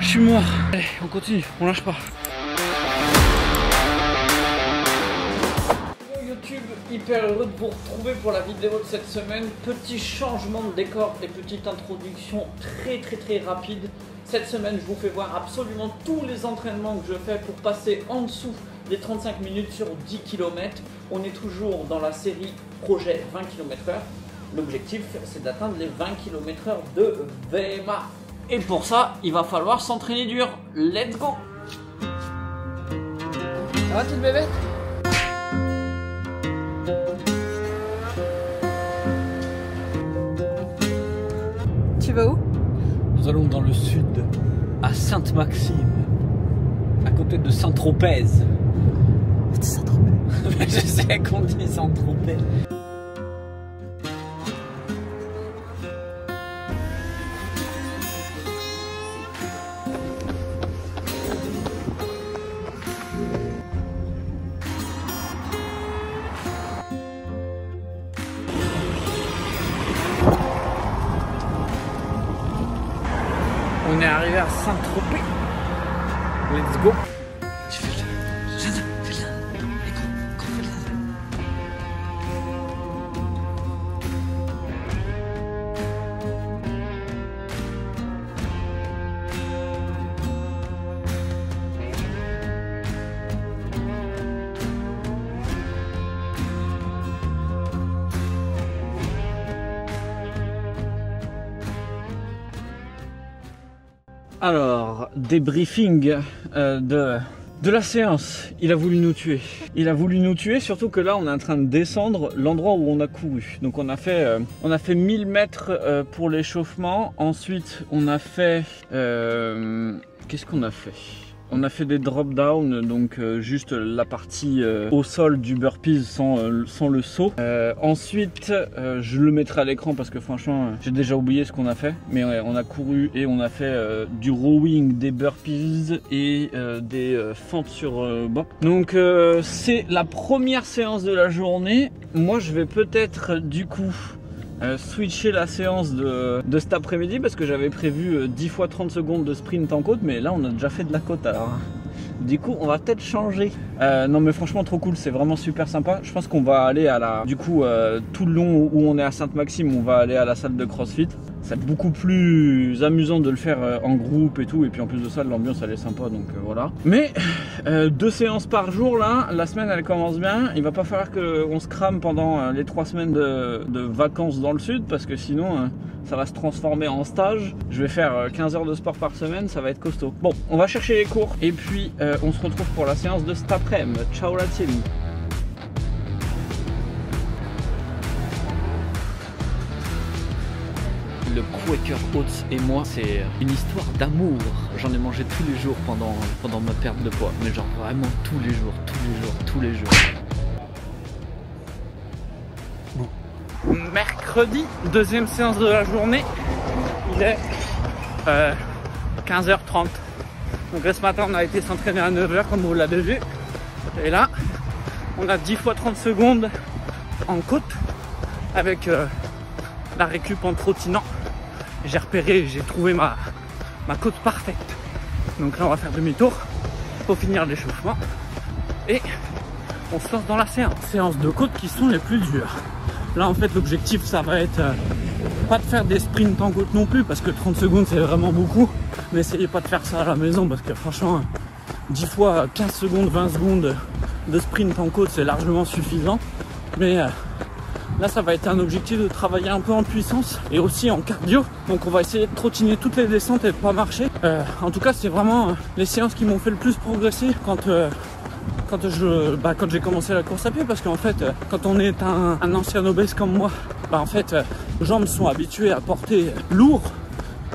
je suis mort. Allez, on continue, on lâche pas. YouTube, hyper heureux de vous retrouver pour la vidéo de cette semaine. Petit changement de décor et petite introduction très rapide. Cette semaine, je vous fais voir absolument tous les entraînements que je fais pour passer en dessous des 35 minutes sur 10 km. On est toujours dans la série projet 20 km/h. L'objectif, c'est d'atteindre les 20 km/h de VMA. Et pour ça, il va falloir s'entraîner dur. Let's go! Ça va, petit bébé? Tu vas où? Nous allons dans le sud, à Sainte-Maxime, à côté de Saint-Tropez. C'est Saint-Tropez. Je sais qu'on dit Saint-Tropez. On est arrivé à Saint-Tropez. Let's go. Tu fais là. Fais là. Fais là. Alors, débriefing de la séance. Il a voulu nous tuer. Il a voulu nous tuer, surtout que là, on est en train de descendre l'endroit où on a couru. Donc, on a fait 1000 mètres pour l'échauffement. Ensuite, on a fait... qu'est-ce qu'on a fait? On a fait des drop down, donc juste la partie au sol du burpees sans le saut. Ensuite, je le mettrai à l'écran parce que franchement, j'ai déjà oublié ce qu'on a fait. Mais on a couru et on a fait du rowing, des burpees et des fentes sur banc. Donc c'est la première séance de la journée. Moi, je vais peut-être du coup... switcher la séance de cet après-midi parce que j'avais prévu 10 fois 30 secondes de sprint en côte, mais là on a déjà fait de la côte, alors du coup on va peut-être changer. Non mais franchement trop cool, c'est vraiment super sympa. Je pense qu'on va aller à la... Du coup tout le long où on est à Sainte-Maxime, on va aller à la salle de CrossFit. C'est beaucoup plus amusant de le faire en groupe et tout, et puis en plus de ça l'ambiance elle est sympa, donc voilà. Mais 2 séances par jour là, la semaine elle commence bien. Il va pas falloir qu'on se crame pendant les 3 semaines de vacances dans le sud, parce que sinon ça va se transformer en stage. Je vais faire 15 heures de sport par semaine, ça va être costaud. Bon, on va chercher les cours et puis on se retrouve pour la séance de cet après-midi. Ciao la team. Le Quaker Oats et moi, c'est une histoire d'amour. J'en ai mangé tous les jours pendant ma perte de poids, mais genre vraiment tous les jours. Bon. Mercredi, deuxième séance de la journée, il est 15h30. Donc là ce matin on a été s'entraîner à 9h comme vous l'avez vu. Et là, on a 10 fois 30 secondes en côte avec la récup en trottinant. J'ai repéré, j'ai trouvé ma côte parfaite. Donc là on va faire demi-tour pour finir l'échauffement et on se lance dans la séance de côte qui sont les plus dures. Là en fait l'objectif ça va être pas de faire des sprints en côte non plus, parce que 30 secondes c'est vraiment beaucoup. N'essayez pas de faire ça à la maison parce que franchement 10 fois 15 secondes, 20 secondes de sprint en côte c'est largement suffisant. Mais là ça va être un objectif de travailler un peu en puissance et aussi en cardio. Donc on va essayer de trottiner toutes les descentes et de pas marcher. En tout cas c'est vraiment les séances qui m'ont fait le plus progresser quand j'ai commencé la course à pied, parce qu'en fait quand on est un ancien obèse comme moi, en fait nos jambes sont habituées à porter lourd,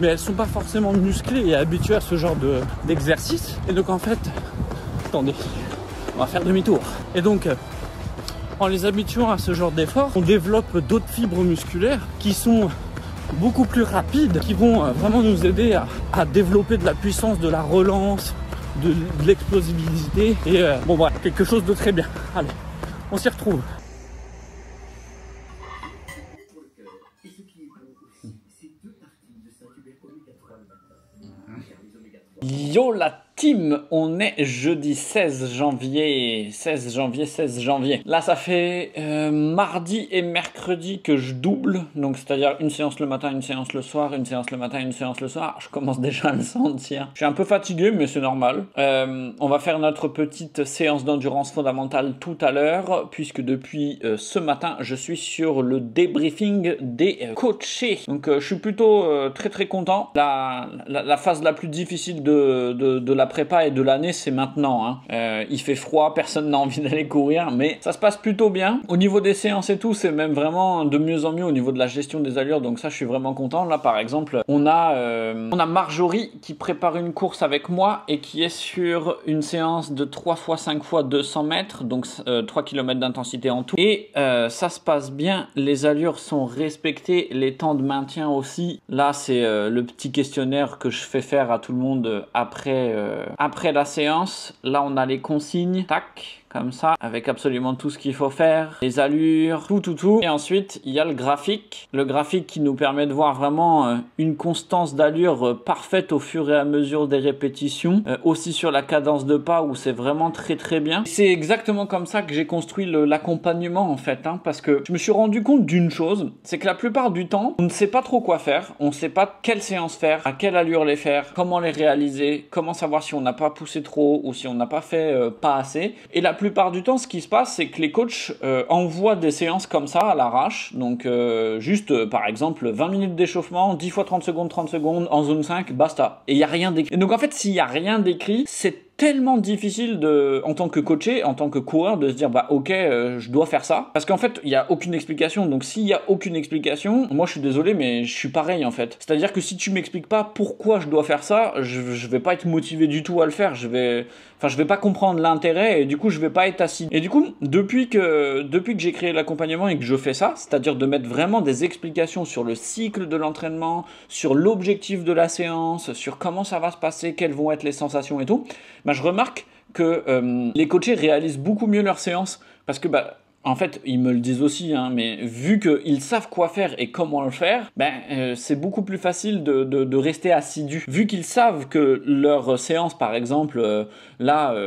mais elles sont pas forcément musclées et habituées à ce genre d'exercice. Et donc en fait, attendez, on va faire demi-tour. Et donc en les habituant à ce genre d'effort, on développe d'autres fibres musculaires qui sont beaucoup plus rapides, qui vont vraiment nous aider à développer de la puissance, de la relance, de l'explosivité et bon voilà, quelque chose de très bien. Allez, on s'y retrouve. Yo la team, on est jeudi 16 janvier. Là ça fait mardi et mercredi que je double, donc c'est-à-dire une séance le matin, une séance le soir, une séance le matin, une séance le soir. Je commence déjà à le sentir. Je suis un peu fatigué mais c'est normal. On va faire notre petite séance d'endurance fondamentale tout à l'heure, puisque depuis ce matin je suis sur le débriefing des coachés. Donc je suis plutôt très content. La phase la plus difficile de la prépa et de l'année, c'est maintenant, hein. Il fait froid, personne n'a envie d'aller courir, mais ça se passe plutôt bien. Au niveau des séances et tout, c'est même vraiment de mieux en mieux au niveau de la gestion des allures, donc ça je suis vraiment content. Là par exemple, on a Marjorie qui prépare une course avec moi et qui est sur une séance de 3 x 5 x 200 mètres, donc 3 km d'intensité en tout. Et ça se passe bien, les allures sont respectées, les temps de maintien aussi. Là c'est le petit questionnaire que je fais faire à tout le monde après la séance. Là on a les consignes, tac, comme ça, avec absolument tout ce qu'il faut faire, les allures, tout. Et ensuite, il y a le graphique qui nous permet de voir vraiment une constance d'allure parfaite au fur et à mesure des répétitions, aussi sur la cadence de pas où c'est vraiment très bien. C'est exactement comme ça que j'ai construit l'accompagnement en fait, hein, parce que je me suis rendu compte d'une chose, c'est que la plupart du temps, on ne sait pas trop quoi faire, on ne sait pas quelle séance faire, à quelle allure les faire, comment les réaliser, comment savoir si on n'a pas poussé trop ou si on n'a pas fait pas assez. Et la plupart du temps, ce qui se passe, c'est que les coachs envoient des séances comme ça à l'arrache. Donc, juste, par exemple, 20 minutes d'échauffement, 10 x 30 secondes, en zone 5, basta. Et il n'y a rien d'écrit. Et donc, en fait, s'il n'y a rien d'écrit, c'est tellement difficile en tant que coaché, en tant que coureur, de se dire bah ok, je dois faire ça, parce qu'en fait il n'y a aucune explication. Donc s'il n'y a aucune explication, moi je suis désolé mais je suis pareil en fait. C'est à dire que si tu m'expliques pas pourquoi je dois faire ça, je vais pas être motivé du tout à le faire. Je vais pas comprendre l'intérêt et du coup je vais pas être assis. Et du coup depuis que j'ai créé l'accompagnement et que je fais ça, c'est-à-dire de mettre vraiment des explications sur le cycle de l'entraînement, sur l'objectif de la séance, sur comment ça va se passer, quelles vont être les sensations et tout, bah, je remarque que les coachés réalisent beaucoup mieux leurs séances parce que en fait, ils me le disent aussi, hein, mais vu qu'ils savent quoi faire et comment le faire, c'est beaucoup plus facile de rester assidu. Vu qu'ils savent que leur séance, par exemple,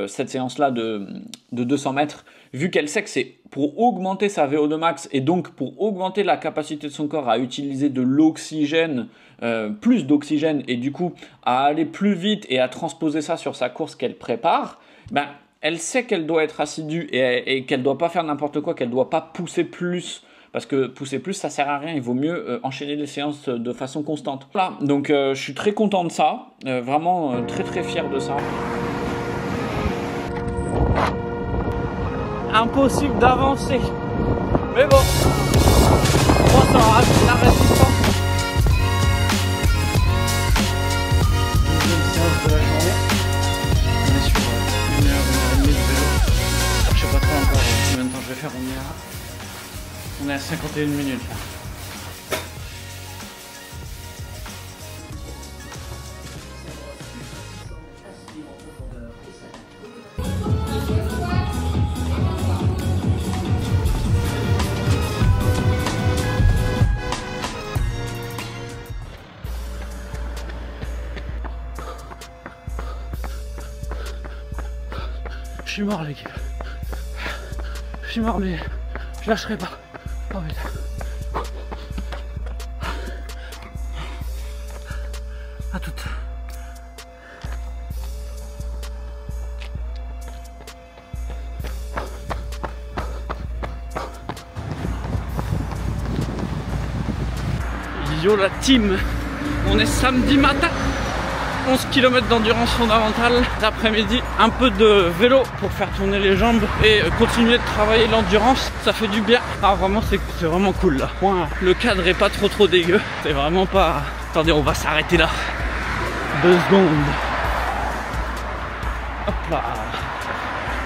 cette séance-là de 200 mètres, vu qu'elle sait que c'est pour augmenter sa VO2 max et donc pour augmenter la capacité de son corps à utiliser de l'oxygène, plus d'oxygène, et du coup à aller plus vite et à transposer ça sur sa course qu'elle prépare, elle sait qu'elle doit être assidue et qu'elle doit pas faire n'importe quoi, qu'elle doit pas pousser plus, parce que pousser plus ça sert à rien, il vaut mieux enchaîner les séances de façon constante. Voilà, donc je suis très content de ça, vraiment très fier de ça. Impossible d'avancer, mais bon, moi ça aura la résistance. Deuxième séance de la journée, on est sur 1 heure et demie de vélo. Je sais pas trop encore combien de temps je vais faire, on est à 51 minutes là. Je suis mort l'équipe. Je suis mort mais je lâcherai pas. Oh putain. À toutes. Yo la team, on est samedi matin. 11 km d'endurance fondamentale l'après-midi, un peu de vélo pour faire tourner les jambes et continuer de travailler l'endurance, ça fait du bien. Ah vraiment c'est vraiment cool là. Point. Le cadre est pas trop dégueu, c'est vraiment pas... Attendez, on va s'arrêter là. 2 secondes. Hop là.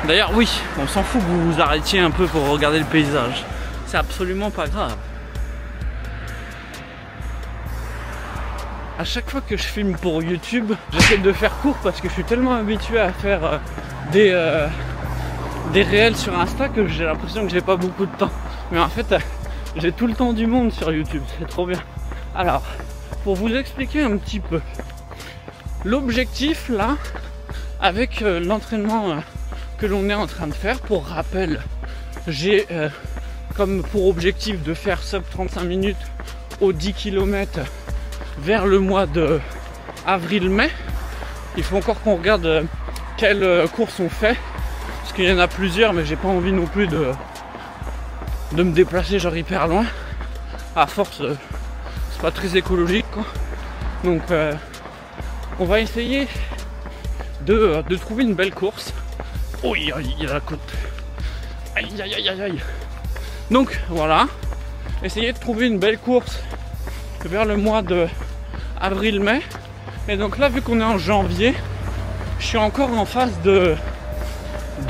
D'ailleurs oui, on s'en fout que vous vous arrêtiez un peu pour regarder le paysage. C'est absolument pas grave. À chaque fois que je filme pour YouTube, j'essaie de faire court parce que je suis tellement habitué à faire des réels sur Insta que j'ai l'impression que j'ai pas beaucoup de temps. Mais en fait, j'ai tout le temps du monde sur YouTube, c'est trop bien. Alors, pour vous expliquer un petit peu, l'objectif là, avec l'entraînement que l'on est en train de faire, pour rappel, j'ai comme pour objectif de faire sub 35 minutes aux 10 km vers le mois de avril-mai. Il faut encore qu'on regarde quelles courses on fait, parce qu'il y en a plusieurs, mais j'ai pas envie non plus de me déplacer genre hyper loin. À force, c'est pas très écologique quoi. Donc on va essayer de trouver une belle course. Oh, il y a la côte. Aïe aïe aïe aïe aïe. Donc voilà, essayer de trouver une belle course vers le mois de avril-mai. Et donc là, vu qu'on est en janvier, je suis encore en phase de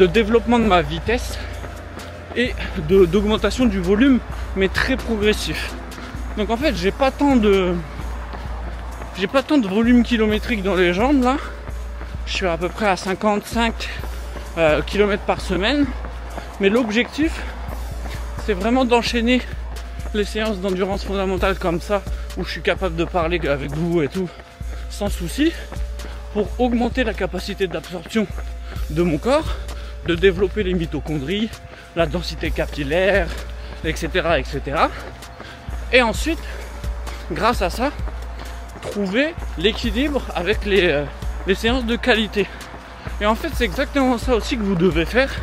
développement de ma vitesse et d'augmentation du volume, mais très progressif. Donc en fait, j'ai pas tant de volume kilométrique dans les jambes là. Je suis à peu près à 55 km par semaine. Mais l'objectif, c'est vraiment d'enchaîner les séances d'endurance fondamentale comme ça, où je suis capable de parler avec vous et tout, sans souci, pour augmenter la capacité d'absorption de mon corps, de développer les mitochondries, la densité capillaire, etc. etc. Et ensuite, grâce à ça, trouver l'équilibre avec les séances de qualité. Et en fait, c'est exactement ça aussi que vous devez faire,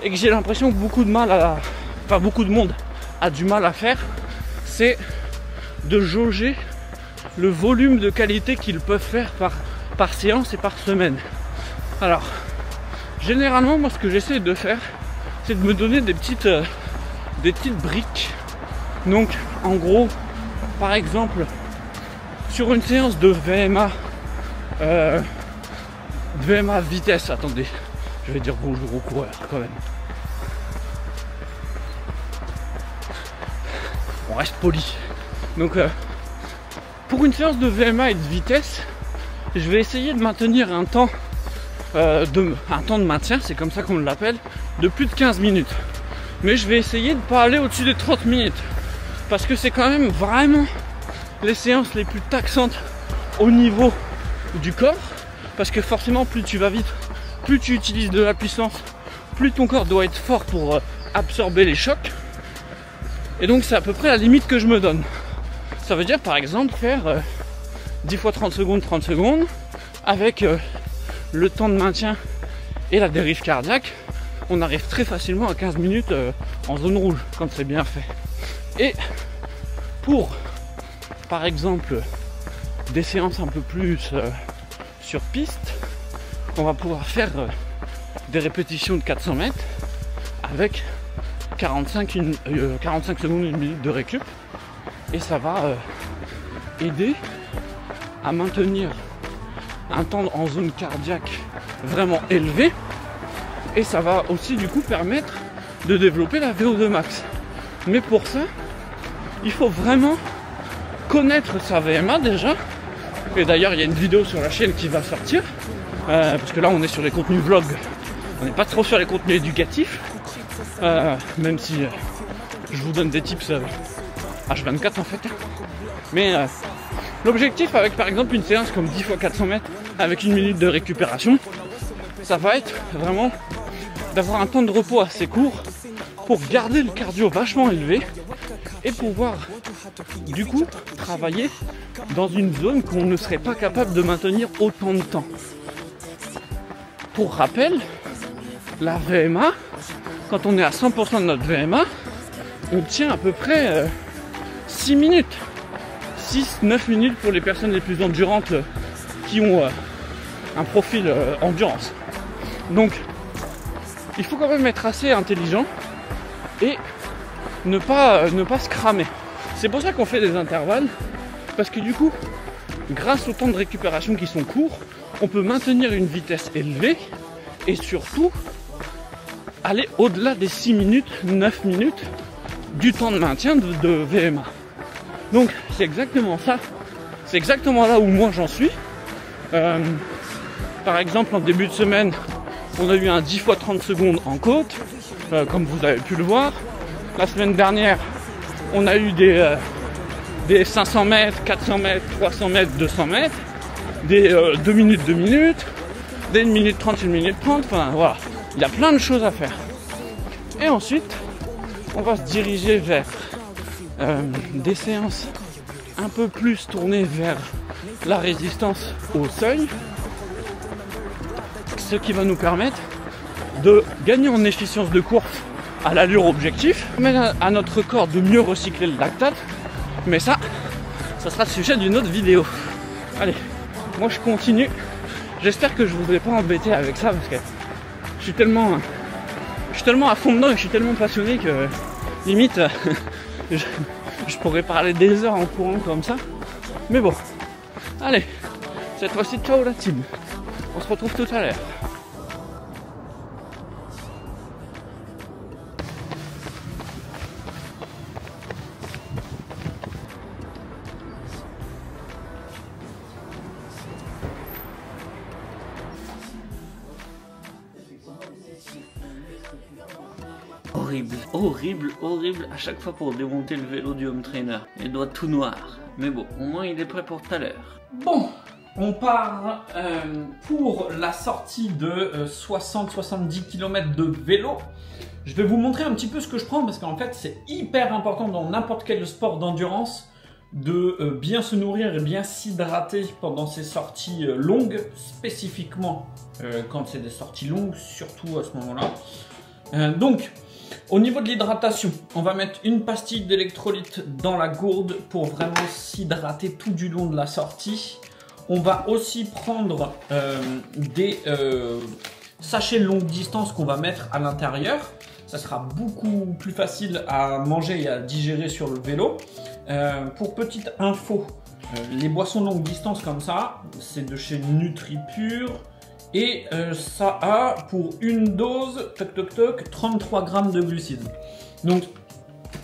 et que j'ai l'impression que beaucoup de monde a du mal à faire, c'est de jauger le volume de qualité qu'ils peuvent faire par séance et par semaine. Alors, généralement, moi, ce que j'essaie de faire, c'est de me donner des petites briques. Donc, en gros, par exemple, sur une séance de VMA, vitesse, attendez, je vais dire bonjour aux coureurs quand même. On reste poli. Donc, pour une séance de VMA et de vitesse, je vais essayer de maintenir un temps de maintien, c'est comme ça qu'on l'appelle, de plus de 15 minutes. Mais je vais essayer de ne pas aller au-dessus des 30 minutes. Parce que c'est quand même vraiment les séances les plus taxantes au niveau du corps. Parce que forcément, plus tu vas vite, plus tu utilises de la puissance, plus ton corps doit être fort pour absorber les chocs. Et donc c'est à peu près la limite que je me donne. Ça veut dire par exemple faire 10 fois 30 secondes avec le temps de maintien et la dérive cardiaque. On arrive très facilement à 15 minutes en zone rouge quand c'est bien fait. Et pour par exemple des séances un peu plus sur piste, on va pouvoir faire des répétitions de 400 mètres avec 45 secondes, une minute de récup, et ça va aider à maintenir un temps en zone cardiaque vraiment élevé, et ça va aussi du coup permettre de développer la VO2 max. Mais pour ça, il faut vraiment connaître sa VMA déjà, et d'ailleurs il y a une vidéo sur la chaîne qui va sortir, parce que là on est sur les contenus vlog, on n'est pas trop sur les contenus éducatifs, même si je vous donne des tips H24 en fait. Mais l'objectif avec par exemple une séance comme 10 fois 400 mètres avec une minute de récupération, ça va être vraiment d'avoir un temps de repos assez court pour garder le cardio vachement élevé et pouvoir du coup travailler dans une zone qu'on ne serait pas capable de maintenir autant de temps. Pour rappel, la VMA, quand on est à 100% de notre VMA, on tient à peu près 6 minutes. 6-9 minutes pour les personnes les plus endurantes qui ont un profil endurance. Donc, il faut quand même être assez intelligent et ne pas se cramer. C'est pour ça qu'on fait des intervalles, parce que du coup, grâce aux temps de récupération qui sont courts, on peut maintenir une vitesse élevée et surtout aller au-delà des 6 minutes, 9 minutes du temps de maintien de VMA. Donc c'est exactement ça, c'est exactement là où moi j'en suis. Par exemple en début de semaine, on a eu un 10 fois 30 secondes en côte, comme vous avez pu le voir. La semaine dernière, on a eu des 500 mètres, 400 mètres, 300 mètres, 200 mètres. des 2 minutes, 2 minutes, des 1 minute 30, 1 minute 30, enfin voilà. Il y a plein de choses à faire. Et ensuite, on va se diriger vers des séances un peu plus tournées vers la résistance au seuil, ce qui va nous permettre de gagner en efficience de course à l'allure objectif, mais à notre corps de mieux recycler le lactate. Mais ça sera le sujet d'une autre vidéo. Allez, moi je continue. J'espère que je ne vous ai pas embêté avec ça parce que je suis tellement à fond dedans et je suis tellement passionné que limite je pourrais parler des heures en courant comme ça. Mais bon, allez, cette fois-ci ciao la team. On se retrouve tout à l'heure. Horrible, horrible, horrible à chaque fois pour démonter le vélo du home trainer. Il doit être tout noir. Mais bon, au moins il est prêt pour tout à l'heure. Bon, on part pour la sortie de 60-70 km de vélo. Je vais vous montrer un petit peu ce que je prends parce qu'en fait c'est hyper important dans n'importe quel sport d'endurance de bien se nourrir et bien s'hydrater pendant ces sorties longues, spécifiquement quand c'est des sorties longues, surtout à ce moment-là. Donc, au niveau de l'hydratation, on va mettre une pastille d'électrolyte dans la gourde pour vraiment s'hydrater tout du long de la sortie. On va aussi prendre des sachets longue distance qu'on va mettre à l'intérieur. Ça sera beaucoup plus facile à manger et à digérer sur le vélo. Pour petite info, les boissons longue distance comme ça, c'est de chez NutriPure. Et ça a pour une dose, 33 grammes de glucides. Donc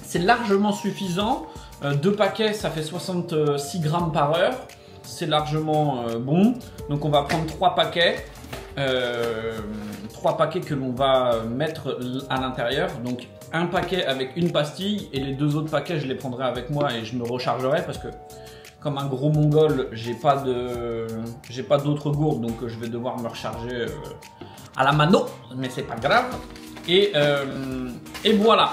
c'est largement suffisant. 2 paquets, ça fait 66 grammes par heure. C'est largement bon. Donc on va prendre 3 paquets. 3 paquets que l'on va mettre à l'intérieur. Donc un paquet avec une pastille et les 2 autres paquets je les prendrai avec moi et je me rechargerai parce que comme un gros mongol, j'ai pas d'autres gourdes, donc je vais devoir me recharger à la mano, mais c'est pas grave. Et voilà,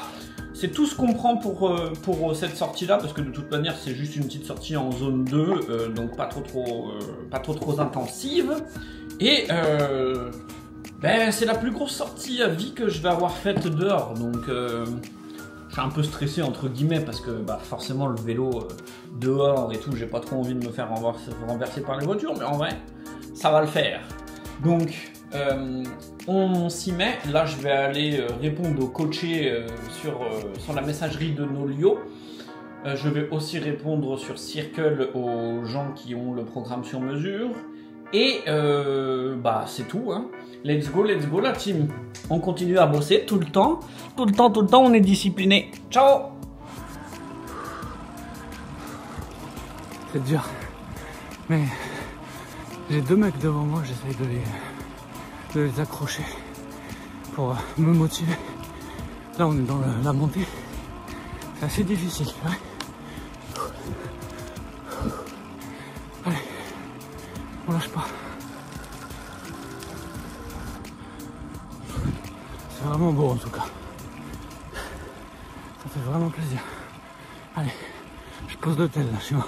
c'est tout ce qu'on prend pour cette sortie-là, parce que de toute manière, c'est juste une petite sortie en zone 2, donc pas trop intensive. Et ben, c'est la plus grosse sortie à vie que je vais avoir faite dehors, donc je suis un peu stressé entre guillemets parce que bah, forcément le vélo dehors et tout, j'ai pas trop envie de me faire renverser par les voitures, mais en vrai ça va le faire. Donc on s'y met. Là je vais aller répondre aux coachés sur la messagerie de Nolio. Je vais aussi répondre sur Circle aux gens qui ont le programme sur mesure. Et bah c'est tout hein. Let's go la team. On continue à bosser tout le temps, on est discipliné. Ciao. C'est dur, mais j'ai 2 mecs devant moi, j'essaye de les accrocher pour me motiver. Là on est dans la montée, c'est assez difficile. Ouais. Allez, on lâche pas. C'est vraiment beau en tout cas. Ça fait vraiment plaisir. Allez, je pose l'hôtel là chez moi.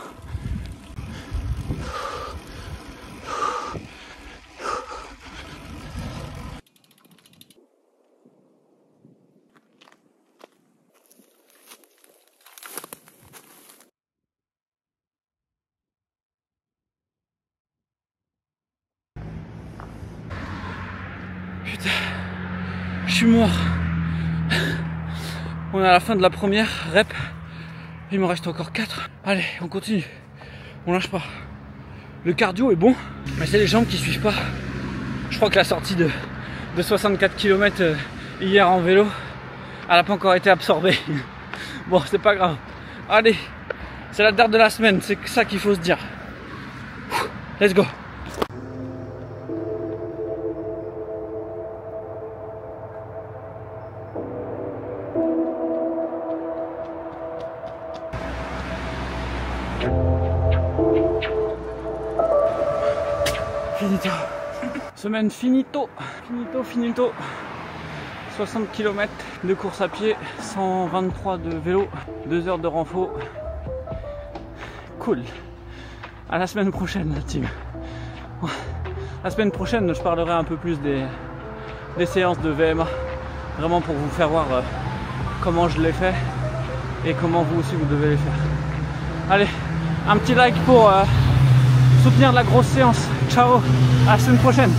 Putain, je suis mort. On est à la fin de la première rep. Il me reste encore 4. Allez, on continue. On lâche pas. Le cardio est bon, mais c'est les jambes qui suivent pas. Je crois que la sortie de 64 km hier en vélo, elle n'a pas encore été absorbée. Bon, c'est pas grave. Allez, c'est la dernière de la semaine, c'est ça qu'il faut se dire. Let's go. Finito. Semaine finito. Finito. 60 km de course à pied, 123 de vélo, 2 heures de renfo. Cool. À la semaine prochaine, la team. La semaine prochaine, je parlerai un peu plus des séances de VMA. Vraiment pour vous faire voir comment je l'ai fait et comment vous aussi vous devez les faire. Allez, un petit like pour soutenir la grosse séance. Ciao, à la semaine prochaine.